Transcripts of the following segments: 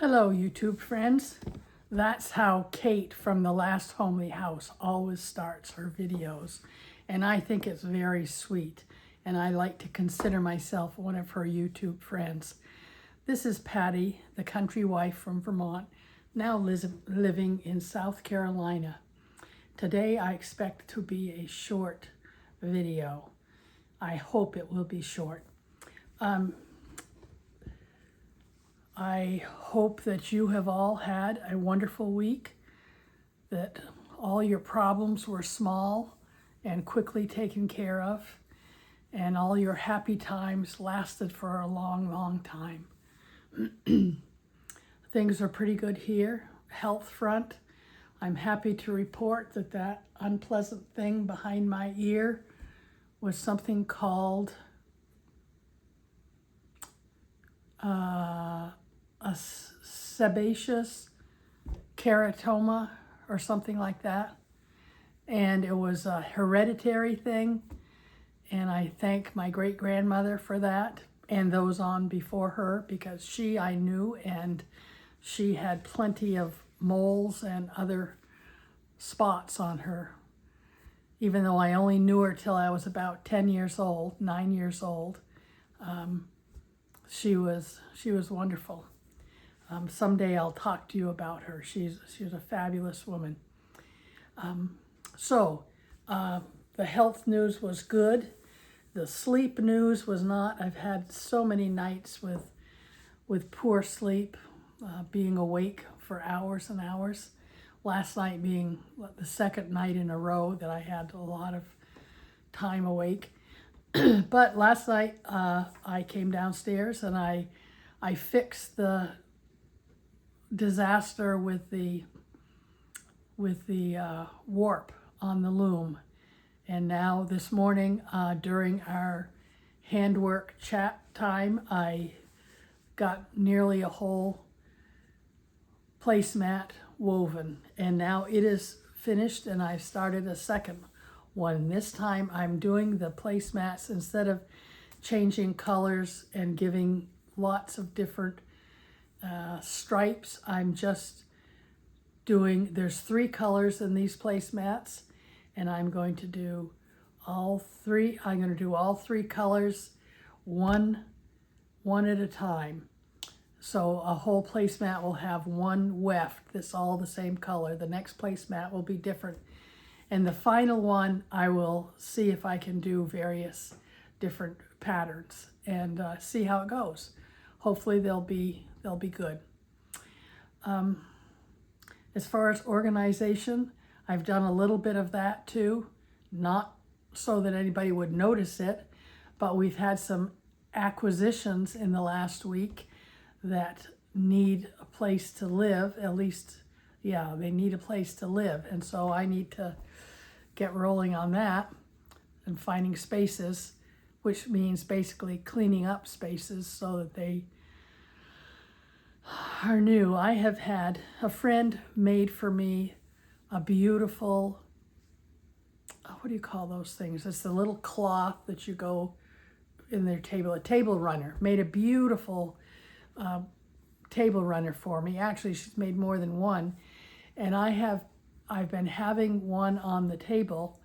Hello, YouTube friends. That's how Kate from The Last Homely House always starts her videos. And I think it's very sweet. And I like to consider myself one of her YouTube friends. This is Patty, the country wife from Vermont, now living in South Carolina. Today I expect to be a short video. I hope it will be short. I hope that you have all had a wonderful week, that all your problems were small and quickly taken care of, and all your happy times lasted for a long, long time. Things are pretty good here, health front. I'm happy to report that that unpleasant thing behind my ear was something called a sebaceous keratoma or something like that. And it was a hereditary thing. And I thank my great-grandmother for that and those on before her, because I knew, and she had plenty of moles and other spots on her. Even though I only knew her till I was about 10 years old, 9 years old. She was wonderful. Someday I'll talk to you about her. She's a fabulous woman. The health news was good. The sleep news was not. I've had so many nights with poor sleep, being awake for hours and hours. Last night being the second night in a row that I had a lot of time awake. But last night I came downstairs and I fixed the disaster with the warp on the loom. And now this morning during our handwork chat time, I got nearly a whole placemat woven, and now it is finished, and I've started a second one. This time I'm doing the placemats, instead of changing colors and giving lots of different stripes, I'm just doing, there's 3 colors in these placemats, and I'm going to do all 3. I'm going to do all 3 colors one at a time. So a whole placemat will have one weft that's all the same color. The next placemat will be different. And the final one, I will see if I can do various different patterns and see how it goes. Hopefully they'll be good. As far as organization, I've done a little bit of that too, not so that anybody would notice it, but we've had some acquisitions in the last week that need a place to live. At least, yeah, they need a place to live. And so I need to get rolling on that and finding spaces, which means basically cleaning up spaces so that they are new. I have had a friend made for me a beautiful, what do you call those things? It's the little cloth that you go in their table, a table runner. Made a beautiful table runner for me. Actually, she's made more than one. And I've been having one on the table,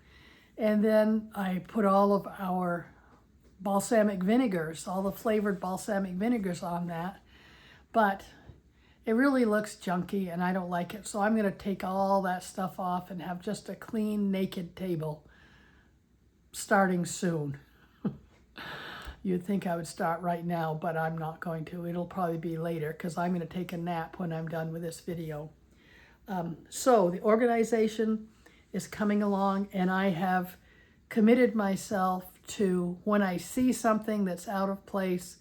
and then I put all of our balsamic vinegars, all the flavored balsamic vinegars on that. But it really looks junky and I don't like it. So I'm going to take all that stuff off and have just a clean, naked table starting soon. You'd think I would start right now, but I'm not going to. It'll probably be later because I'm going to take a nap when I'm done with this video. So the organization is coming along, and I have committed myself to, when I see something that's out of place,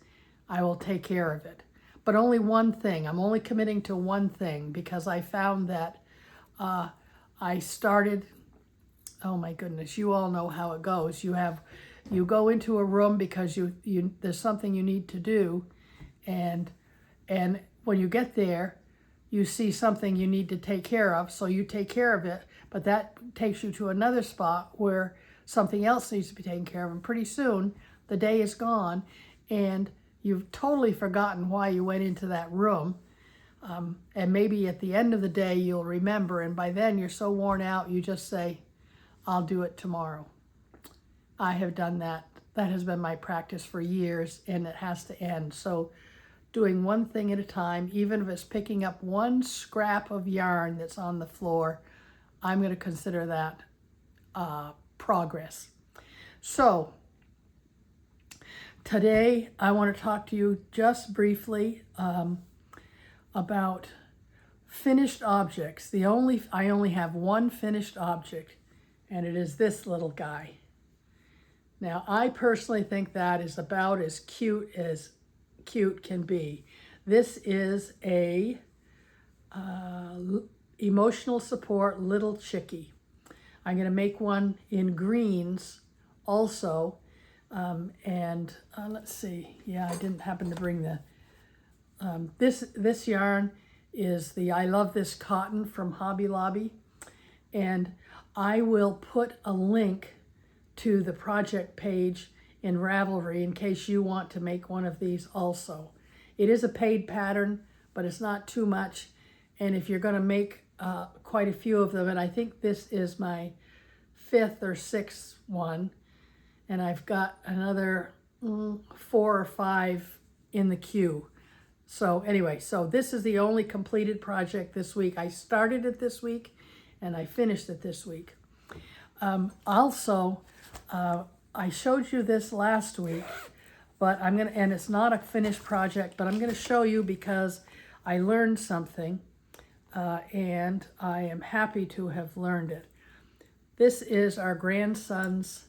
I will take care of it. But only one thing. I'm only committing to one thing, because I found that I started, oh my goodness, you all know how it goes. You go into a room because there's something you need to do, and when you get there, you see something you need to take care of, so you take care of it, but that takes you to another spot where something else needs to be taken care of, and pretty soon the day is gone, and you've totally forgotten why you went into that room. And maybe at the end of the day, you'll remember, and by then you're so worn out, you just say, I'll do it tomorrow. I have done that. That has been my practice for years, and it has to end. So doing one thing at a time, even if it's picking up one scrap of yarn that's on the floor, I'm going to consider that progress. So today I want to talk to you just briefly about finished objects. I only have one finished object, and it is this little guy. Now, I personally think that is about as cute can be. This is a emotional support little chickie. I'm going to make one in greens also. Let's see. Yeah, I didn't happen to bring the... This yarn is the I Love This Cotton from Hobby Lobby. And I will put a link to the project page in Ravelry in case you want to make one of these also. It is a paid pattern, but it's not too much. And if you're going to make quite a few of them, and I think this is my 5th or 6th one, and I've got another 4 or 5 in the queue. So anyway, so this is the only completed project this week. I started it this week and I finished it this week. I showed you this last week, but and it's not a finished project, but I'm gonna show you because I learned something and I am happy to have learned it. This is our grandson's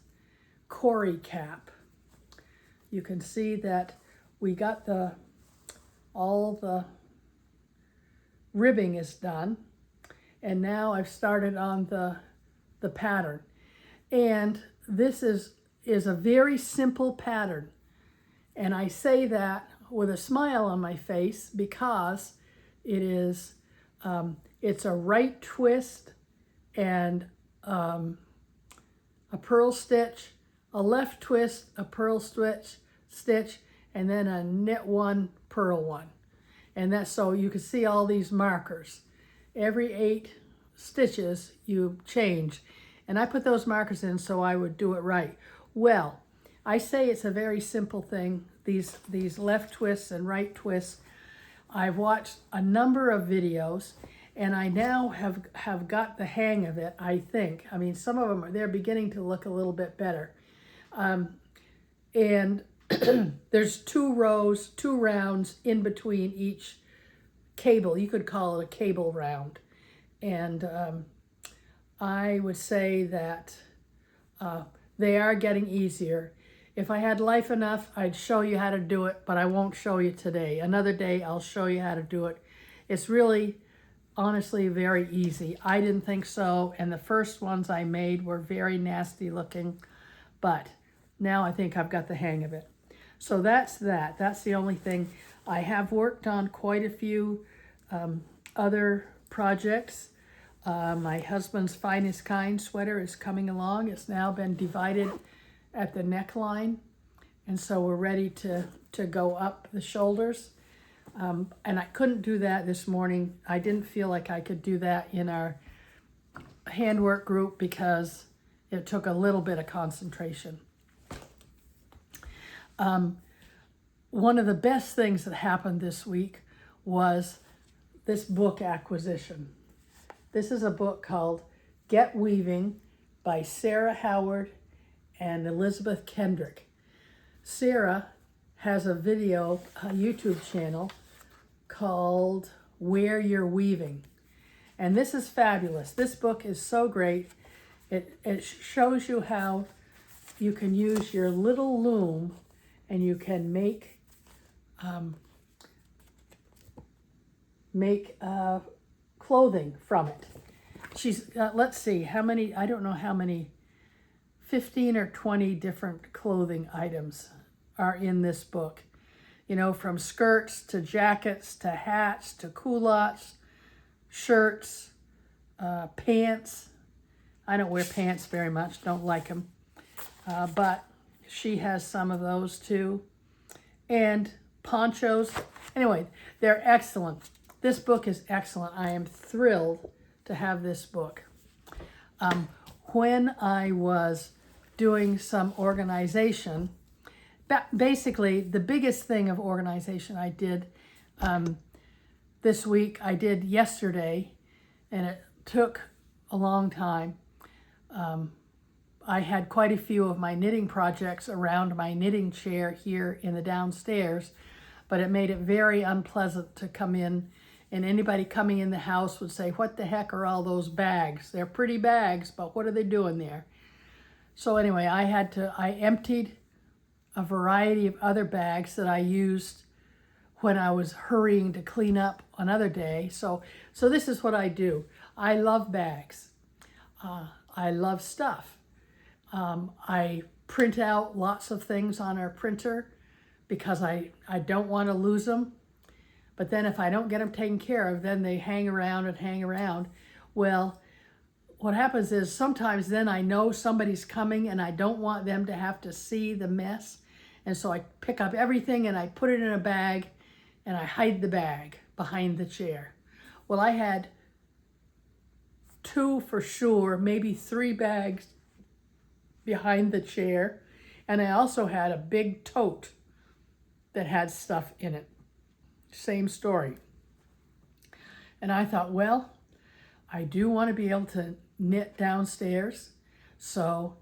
Cory cap. You can see that we got all the ribbing is done, and now I've started on the pattern. And this is a very simple pattern. And I say that with a smile on my face because it is, it's a right twist and a purl stitch, a left twist, a purl stitch, and then a knit one, purl one. And that's so you can see all these markers. Every 8 stitches you change. And I put those markers in so I would do it right. Well, I say it's a very simple thing, these left twists and right twists. I've watched a number of videos, and I now have got the hang of it, I think. I mean, some of them, they're beginning to look a little bit better. And there's 2 rounds in between each cable. You could call it a cable round. And I would say that they are getting easier. If I had life enough, I'd show you how to do it, but I won't show you today. Another day, I'll show you how to do it. It's really, honestly, very easy. I didn't think so, and the first ones I made were very nasty looking, but now I think I've got the hang of it. So that's that. That's the only thing. I have worked on quite a few other projects. My husband's Finest Kind sweater is coming along. It's now been divided at the neckline, and so we're ready to go up the shoulders. And I couldn't do that this morning. I didn't feel like I could do that in our handwork group because it took a little bit of concentration. One of the best things that happened this week was this book acquisition. This is a book called Get Weaving by Sarah Howard and Elizabeth Kendrick. Sarah has a YouTube channel called Where You're Weaving. And this is fabulous. This book is so great. It shows you how you can use your little loom and you can make clothing from it. She's let's see how many, I don't know how many, 15 or 20 different clothing items are in this book. You know, from skirts to jackets to hats to culottes, shirts, pants. I don't wear pants very much, don't like them. But she has some of those too. And ponchos. Anyway, they're excellent. this book is excellent. I am thrilled to have this book. When I was doing some organization, basically the biggest thing of organization I did this week, I did yesterday, and it took a long time. I had quite a few of my knitting projects around my knitting chair here in the downstairs, but it made it very unpleasant to come in, and anybody coming in the house would say, what the heck are all those bags? They're pretty bags, but what are they doing there? So anyway, I emptied a variety of other bags that I used when I was hurrying to clean up another day. So this is what I do. I love bags. I love stuff. I print out lots of things on our printer because I don't want to lose them. But then if I don't get them taken care of, then they hang around and hang around. Well, what happens is sometimes then I know somebody's coming and I don't want them to have to see the mess. And so I pick up everything and I put it in a bag and I hide the bag behind the chair. Well, I had 2 for sure, maybe 3 bags behind the chair. And I also had a big tote that had stuff in it. Same story. And I thought, well, I do want to be able to knit downstairs, so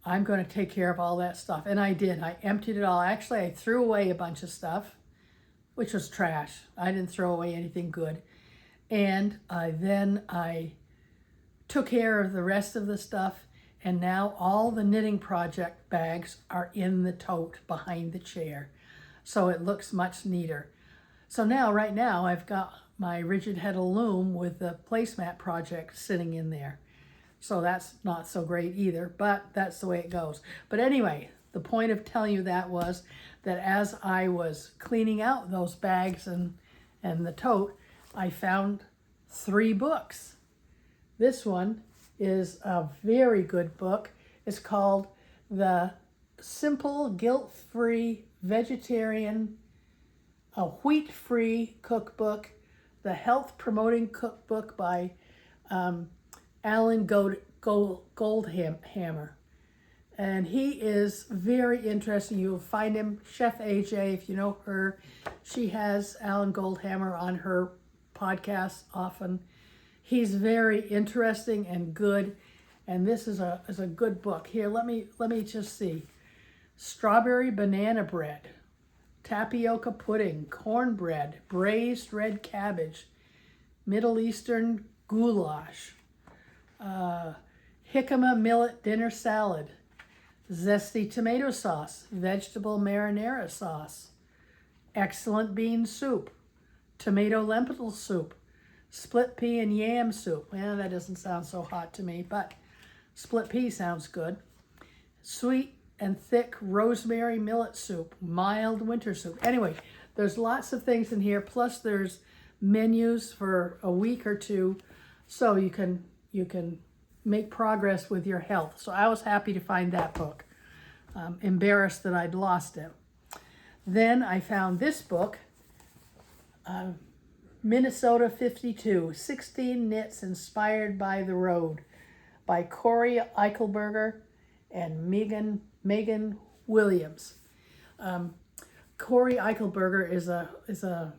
I'm going to take care of all that stuff. And I did. I emptied it all. Actually, I threw away a bunch of stuff, which was trash. I didn't throw away anything good. And then I took care of the rest of the stuff, and now all the knitting project bags are in the tote behind the chair. So it looks much neater. So now, right now, I've got my rigid heddle loom with the placemat project sitting in there. So that's not so great either, but that's the way it goes. But anyway, the point of telling you that was that as I was cleaning out those bags and the tote, I found 3 books. This one is a very good book. It's called The Simple Guilt-Free Vegetarian, a Wheat-Free Cookbook, the Health Promoting Cookbook by Alan Goldhammer. And he is very interesting. You'll find him, Chef AJ, if you know her. She has Alan Goldhammer on her podcast often. He's very interesting and good. And this is a good book. Here, let me just see. Strawberry banana bread, tapioca pudding, cornbread, braised red cabbage, Middle Eastern goulash, jicama millet dinner salad, zesty tomato sauce, vegetable marinara sauce, excellent bean soup, tomato lentil soup, split pea and yam soup. Well, that doesn't sound so hot to me, but split pea sounds good. Sweet and thick rosemary millet soup, mild winter soup. Anyway, there's lots of things in here. Plus there's menus for a week or 2, so you can make progress with your health. So I was happy to find that book. Embarrassed that I'd lost it. Then I found this book, Minnesota 52, 16 Knits Inspired by the Road, by Corey Eichelberger and Megan Williams. Corey Eichelberger is a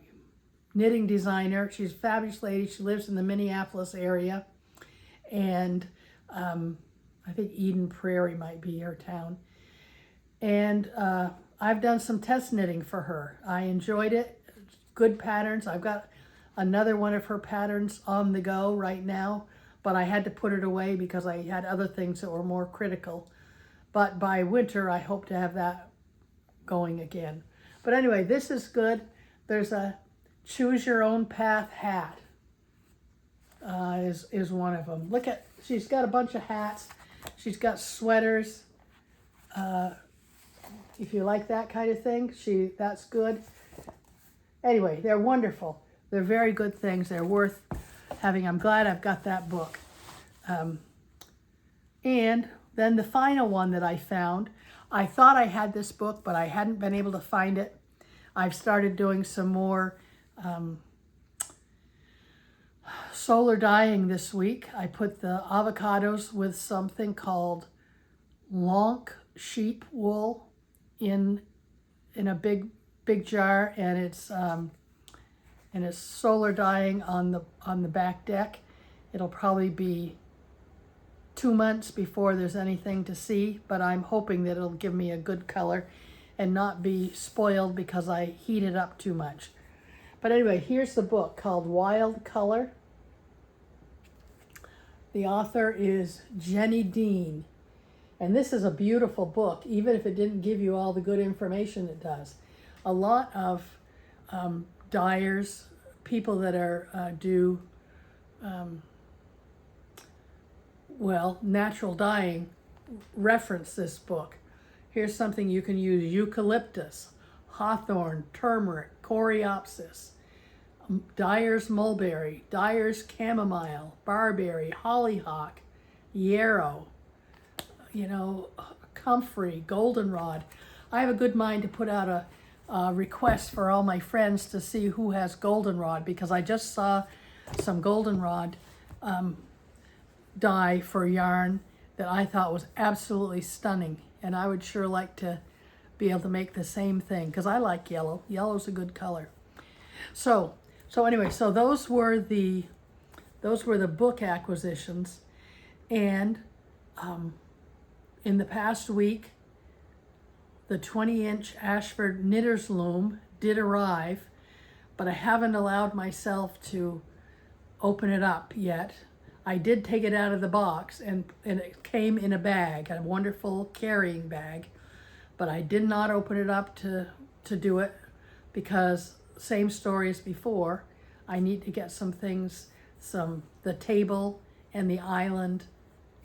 knitting designer. She's a fabulous lady. She lives in the Minneapolis area, and I think Eden Prairie might be her town. And I've done some test knitting for her. I enjoyed it. Good patterns. I've got another one of her patterns on the go right now, but I had to put it away because I had other things that were more critical. But by winter, I hope to have that going again. But anyway, this is good. There's a Choose Your Own Path hat is one of them. Look at, she's got a bunch of hats. She's got sweaters. If you like that kind of thing, that's good. Anyway, they're wonderful. They're very good things. They're worth having. I'm glad I've got that book. And then the final one that I found, I thought I had this book, but I hadn't been able to find it. I've started doing some more solar dyeing this week. I put the avocados with something called lonk sheep wool in a big jar, and it's solar dyeing on the back deck. It'll probably be 2 months before there's anything to see, but I'm hoping that it'll give me a good color and not be spoiled because I heat it up too much. But anyway, here's the book called Wild Color. The author is Jenny Dean. And this is a beautiful book, even if it didn't give you all the good information it does. A lot of dyers, people that are natural dyeing, reference this book. Here's something you can use: eucalyptus, hawthorn, turmeric, coreopsis, dyer's mulberry, dyer's chamomile, barberry, hollyhock, yarrow, comfrey, goldenrod. I have a good mind to put out a request for all my friends to see who has goldenrod, because I just saw some goldenrod dye for yarn that I thought was absolutely stunning, and I would sure like to be able to make the same thing because I like yellow. Yellow's a good color. So anyway, so those were the book acquisitions, and in the past week, the 20-inch Ashford Knitter's Loom did arrive, but I haven't allowed myself to open it up yet. I did take it out of the box, and it came in a bag, a wonderful carrying bag, but I did not open it up to do it because same story as before. I need to get some things, the table and the island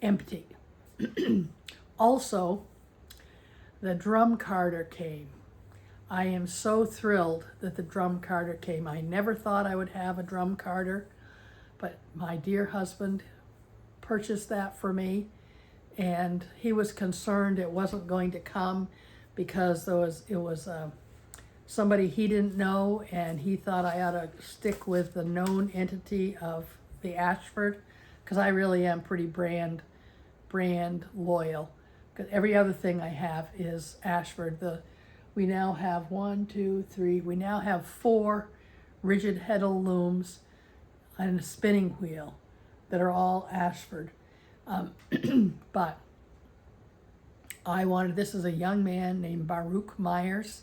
empty. Also, the drum carder came. I am so thrilled that the drum carder came. I never thought I would have a drum carder, but my dear husband purchased that for me, and he was concerned it wasn't going to come because it was somebody he didn't know, and he thought I ought to stick with the known entity of the Ashford, because I really am pretty brand loyal. Because every other thing I have is Ashford. We now have 4 rigid heddle looms and a spinning wheel that are all Ashford. But this is a young man named Baruch Myers.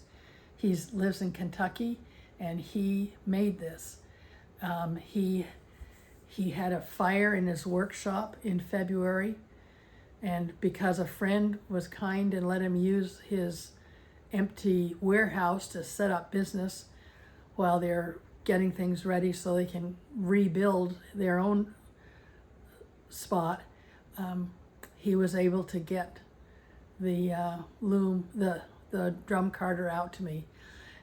He lives in Kentucky, and he made this. He had a fire in his workshop in February, and because a friend was kind and let him use his empty warehouse to set up business while they're getting things ready so they can rebuild their own spot, he was able to get the loom, the drum carder out to me.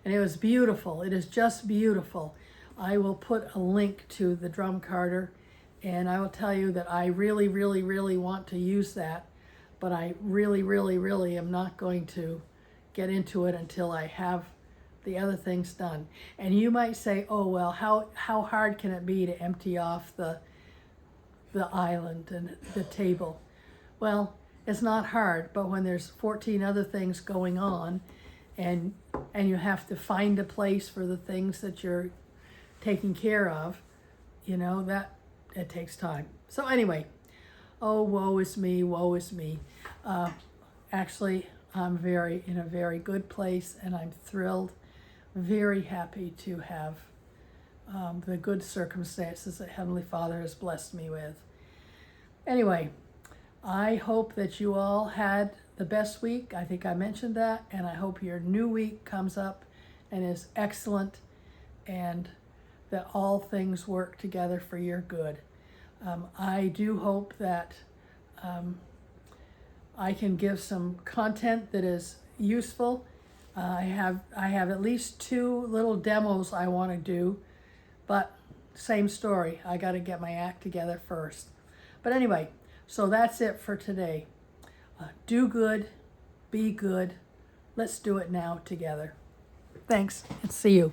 And it was beautiful. It is just beautiful. I will put a link to the drum carder, and I will tell you that I really, really, really want to use that, but I really, really, really am not going to get into it until I have the other things done. And you might say, oh, well, how hard can it be to empty off the island and the table? Well, it's not hard, but when there's 14 other things going on, and you have to find a place for the things that you're taking care of, that it takes time. So anyway, oh, woe is me, woe is me. Actually, I'm in a very good place, and I'm thrilled, very happy to have the good circumstances that Heavenly Father has blessed me with. Anyway, I hope that you all had the best week. I think I mentioned that, and I hope your new week comes up and is excellent, and that all things work together for your good. I do hope that I can give some content that is useful. I have at least 2 little demos I want to do, but same story. I got to get my act together first. But anyway, so that's it for today. Do good, be good. Let's do it now together. Thanks, and see you.